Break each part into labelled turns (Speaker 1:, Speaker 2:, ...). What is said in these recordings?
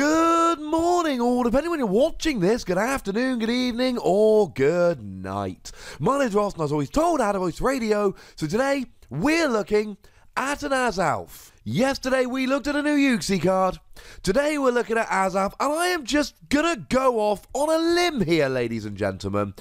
Speaker 1: Good morning, or depending when you're watching this, good afternoon, good evening, or good night. My name's Ross, and I was always told how to voice radio, so today we're looking at an Azelf. Yesterday we looked at a new Uxie card. Today we're looking at Azelf, and I am just gonna go off on a limb here, ladies and gentlemen,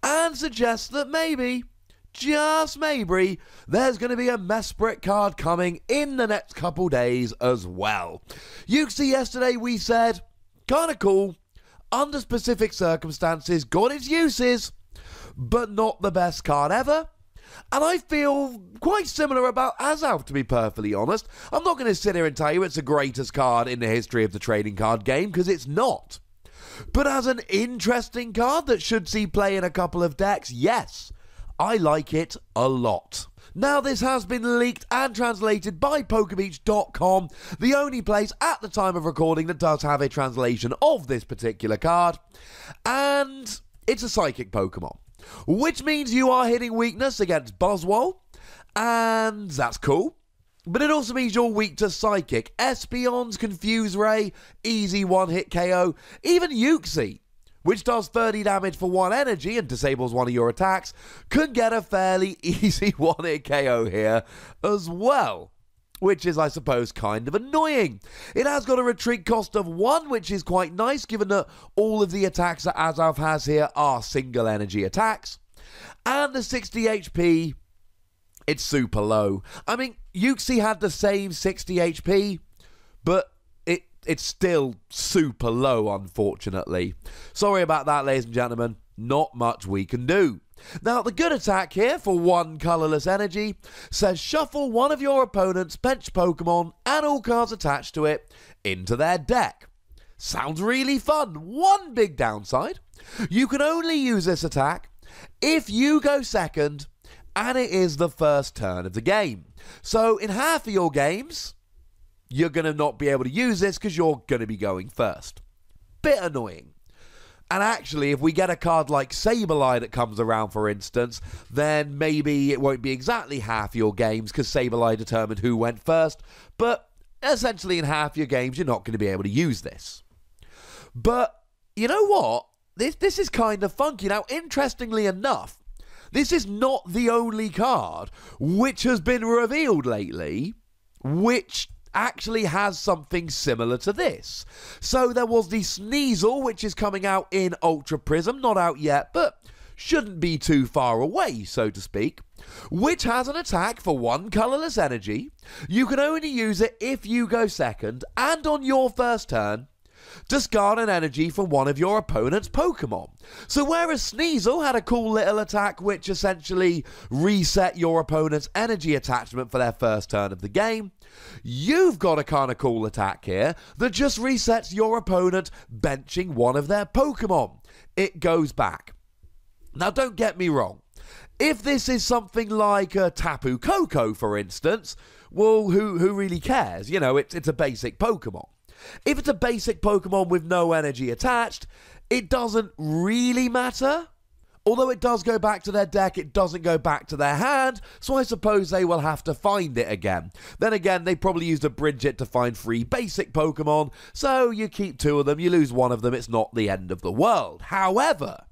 Speaker 1: and suggest that maybe, just maybe, there's going to be a Mesprit card coming in the next couple days as well. Uxie yesterday we said, kind of cool, under specific circumstances, got its uses, but not the best card ever. And I feel quite similar about Azelf, to be perfectly honest. I'm not going to sit here and tell you it's the greatest card in the history of the trading card game, because it's not. But as an interesting card that should see play in a couple of decks, yes, I like it a lot. Now, this has been leaked and translated by Pokebeach.com, the only place at the time of recording that does have a translation of this particular card. And it's a psychic Pokemon, which means you are hitting weakness against Buzzwole, and that's cool. But it also means you're weak to Psychic, Espeon's Confuse Ray, easy one-hit KO, even Uxie, which does 30 damage for 1 energy and disables one of your attacks, could get a fairly easy one-hit KO here as well, which is, I suppose, kind of annoying. It has got a retreat cost of 1, which is quite nice, given that all of the attacks that Azelf has here are single energy attacks. And the 60 HP, it's super low. I mean, Uxie had the same 60 HP, but it's still super low, unfortunately. Sorry about that, ladies and gentlemen. Not much we can do. Now, the good attack here for 1 colorless energy says shuffle one of your opponent's bench Pokemon and all cards attached to it into their deck. Sounds really fun. One big downside: you can only use this attack if you go second and it is the first turn of the game. So in half of your games, you're going to not be able to use this because you're going to be going first. Bit annoying. And actually, if we get a card like Sableye that comes around, for instance, then maybe it won't be exactly half your games because Sableye determined who went first. But essentially, in half your games, you're not going to be able to use this. But you know what? This is kind of funky. Now, interestingly enough, this is not the only card which has been revealed lately, which actually has something similar to this. So there was the Sneasel, which is coming out in Ultra Prism, not out yet, but shouldn't be too far away, so to speak, which has an attack for 1 colorless energy. You can only use it if you go second, and on your first turn, discard an energy from one of your opponent's Pokemon. So whereas Sneasel had a cool little attack which essentially reset your opponent's energy attachment for their first turn of the game, you've got a kind of cool attack here that just resets your opponent benching one of their Pokemon. It goes back. Now, don't get me wrong. If this is something like a Tapu Koko, for instance, well, who really cares? You know, it's a basic Pokemon. If it's a basic Pokemon with no energy attached, it doesn't really matter. Although it does go back to their deck, it doesn't go back to their hand, so I suppose they will have to find it again. Then again, they probably used a Bridget to find 3 basic Pokemon, so you keep 2 of them, you lose 1 of them, it's not the end of the world. However,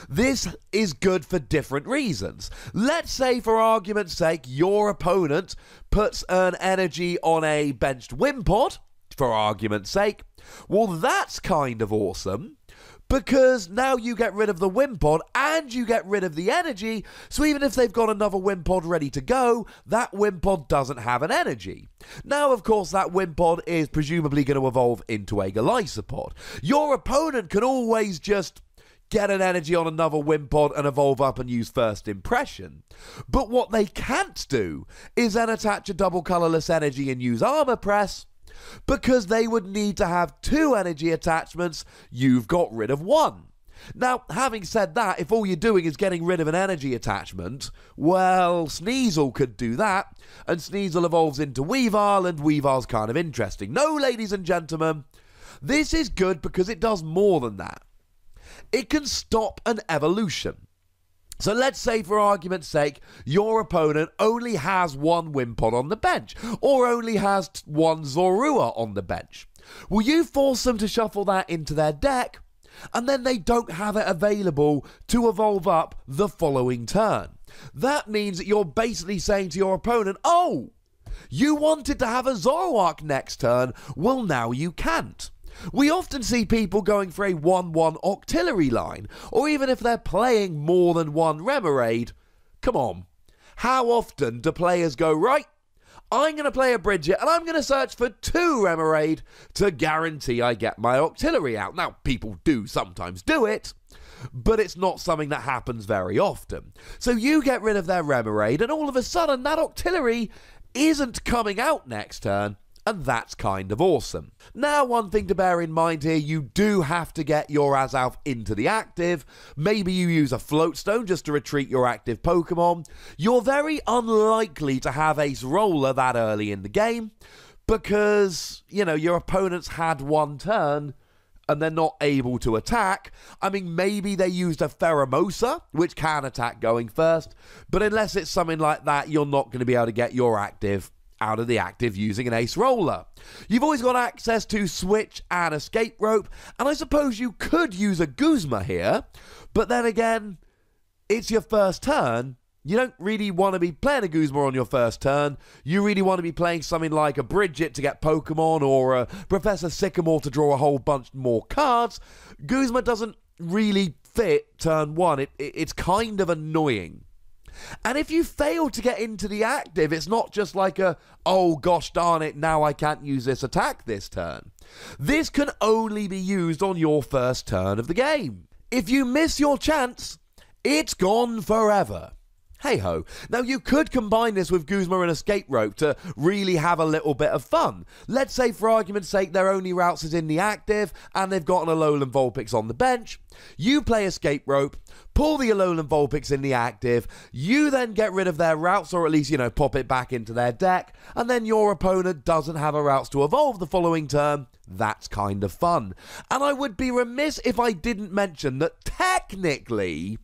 Speaker 1: this is good for different reasons. Let's say, for argument's sake, your opponent puts an energy on a benched Wimpod, for argument's sake. Well, that's kind of awesome, because now you get rid of the Wimpod and you get rid of the energy, so even if they've got another Wimpod ready to go, that Wimpod doesn't have an energy. Now, of course, that Wimpod is presumably going to evolve into a Golisopod. Your opponent can always just get an energy on another Wimpod and evolve up and use First Impression. But what they can't do is then attach a double colorless energy and use Armor Press, because they would need to have 2 energy attachments. You've got rid of 1. Now, having said that, if all you're doing is getting rid of an energy attachment, well, Sneasel could do that, and Sneasel evolves into Weavile, and Weavile's kind of interesting. No, ladies and gentlemen, this is good because it does more than that. It can stop an evolution. So let's say, for argument's sake, your opponent only has 1 Wimpod on the bench, or only has 1 Zorua on the bench. Well, you force them to shuffle that into their deck, and then they don't have it available to evolve up the following turn. That means that you're basically saying to your opponent, oh, you wanted to have a Zoroark next turn, well now you can't. We often see people going for a 1-1 Octillery line, or even if they're playing more than one Remoraid. Come on, how often do players go, right, I'm going to play a Bridget and I'm going to search for 2 Remoraid to guarantee I get my Octillery out. Now, people do sometimes do it, but it's not something that happens very often. So you get rid of their Remoraid and all of a sudden that Octillery isn't coming out next turn, and that's kind of awesome. Now, one thing to bear in mind here, you do have to get your Azelf into the active. Maybe you use a Float Stone just to retreat your active Pokemon. You're very unlikely to have Ace Roller that early in the game because, you know, your opponent's had one turn and they're not able to attack. I mean, maybe they used a Pheromosa, which can attack going first, but unless it's something like that, you're not going to be able to get your active out of the active using an Ace Roller. You've always got access to Switch and Escape Rope, and I suppose you could use a Guzma here, but then again, it's your first turn. You don't really want to be playing a Guzma on your first turn. You really want to be playing something like a Bridget to get Pokemon, or a Professor Sycamore to draw a whole bunch more cards. Guzma doesn't really fit turn 1. It's kind of annoying. And if you fail to get into the active, it's not just like a, oh gosh darn it, now I can't use this attack this turn. This can only be used on your first turn of the game. If you miss your chance, it's gone forever. Hey-ho. Now, you could combine this with Guzma and Escape Rope to really have a little bit of fun. Let's say, for argument's sake, their only routes is in the active, and they've got an Alolan Vulpix on the bench. You play Escape Rope, pull the Alolan Vulpix in the active, you then get rid of their routes, or at least, you know, pop it back into their deck, and then your opponent doesn't have a routes to evolve the following turn. That's kind of fun. And I would be remiss if I didn't mention that technically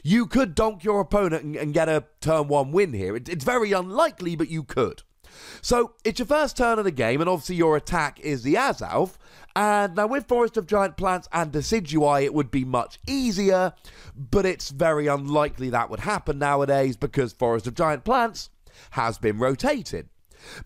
Speaker 1: you could donk your opponent and get a turn 1 win here. It's very unlikely, but you could. So it's your first turn of the game, and obviously your attack is the Azelf. And now with Forest of Giant Plants and Decidueye, it would be much easier, but it's very unlikely that would happen nowadays because Forest of Giant Plants has been rotated.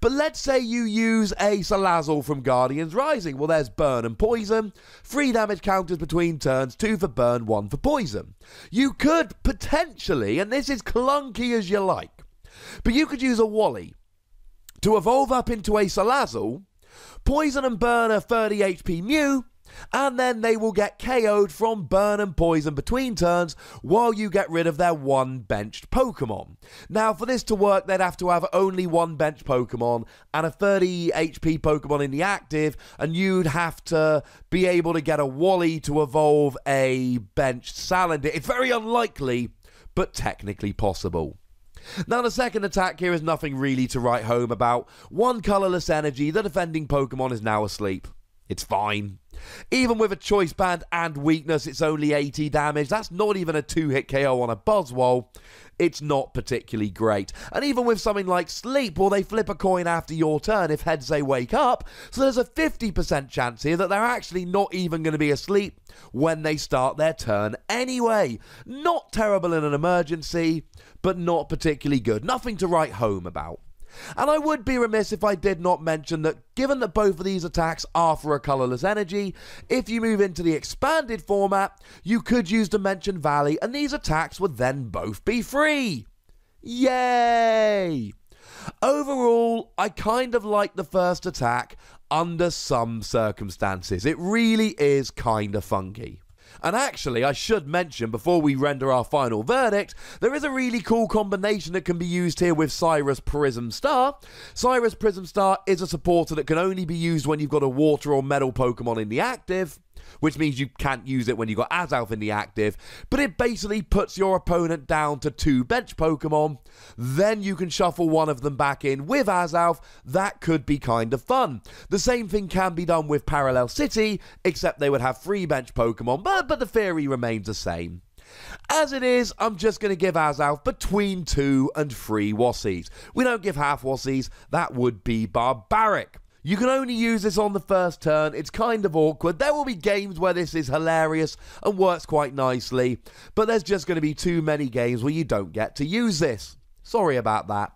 Speaker 1: But let's say you use a Salazzle from Guardians Rising. Well, there's Burn and Poison. 3 damage counters between turns, 2 for Burn, 1 for Poison. You could potentially, and this is clunky as you like, but you could use a Wally to evolve up into a Salazzle, Poison and Burn a 30 HP Mew, and then they will get KO'd from Burn and Poison between turns while you get rid of their 1 benched Pokemon. Now, for this to work, they'd have to have only 1 benched Pokemon and a 30 HP Pokemon in the active, and you'd have to be able to get a Wally to evolve a benched Salandit. It's very unlikely, but technically possible. Now, the second attack here is nothing really to write home about. 1 colourless energy, the defending Pokemon is now asleep. It's fine. Even with a choice band and weakness, it's only 80 damage. That's not even a 2-hit KO on a Buzzwole. It's not particularly great. And even with something like Sleep, well, they flip a coin after your turn if heads they wake up. So there's a 50% chance here that they're actually not even going to be asleep when they start their turn anyway. Not terrible in an emergency, but not particularly good. Nothing to write home about. And I would be remiss if I did not mention that given that both of these attacks are for a colourless energy, if you move into the expanded format, you could use Dimension Valley and these attacks would then both be free. Yay! Overall, I kind of like the first attack under some circumstances. It really is kind of funky. And actually, I should mention, before we render our final verdict, there is a really cool combination that can be used here with Cyrus Prism Star. Cyrus Prism Star is a supporter that can only be used when you've got a water or metal Pokemon in the active, which means you can't use it when you've got Azelf in the active, but it basically puts your opponent down to 2 bench Pokemon. Then you can shuffle one of them back in with Azelf. That could be kind of fun. The same thing can be done with Parallel City, except they would have 3 bench Pokemon, but the theory remains the same. As it is, I'm just going to give Azelf between 2 and 3 Wassies. We don't give half Wassies. That would be barbaric. You can only use this on the first turn. It's kind of awkward. There will be games where this is hilarious and works quite nicely, but there's just going to be too many games where you don't get to use this. Sorry about that.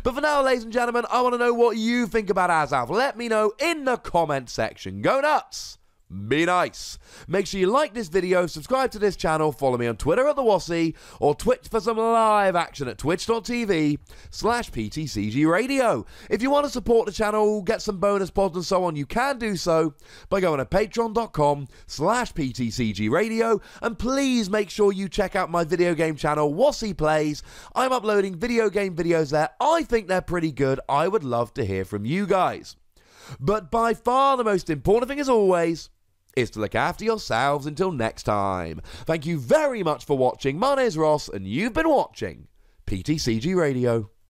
Speaker 1: But for now, ladies and gentlemen, I want to know what you think about Azelf. Let me know in the comment section. Go nuts! Be nice. Make sure you like this video, subscribe to this channel, follow me on Twitter at the Uxie, or Twitch for some live action at twitch.tv/PTCGRadio. If you want to support the channel, get some bonus pods and so on, you can do so by going to patreon.com/PTCGRadio, and please make sure you check out my video game channel, Uxie Plays. I'm uploading video game videos there. I think they're pretty good. I would love to hear from you guys. But by far the most important thing, as always, is to look after yourselves until next time. Thank you very much for watching. My name is Ross, and you've been watching PTCG Radio.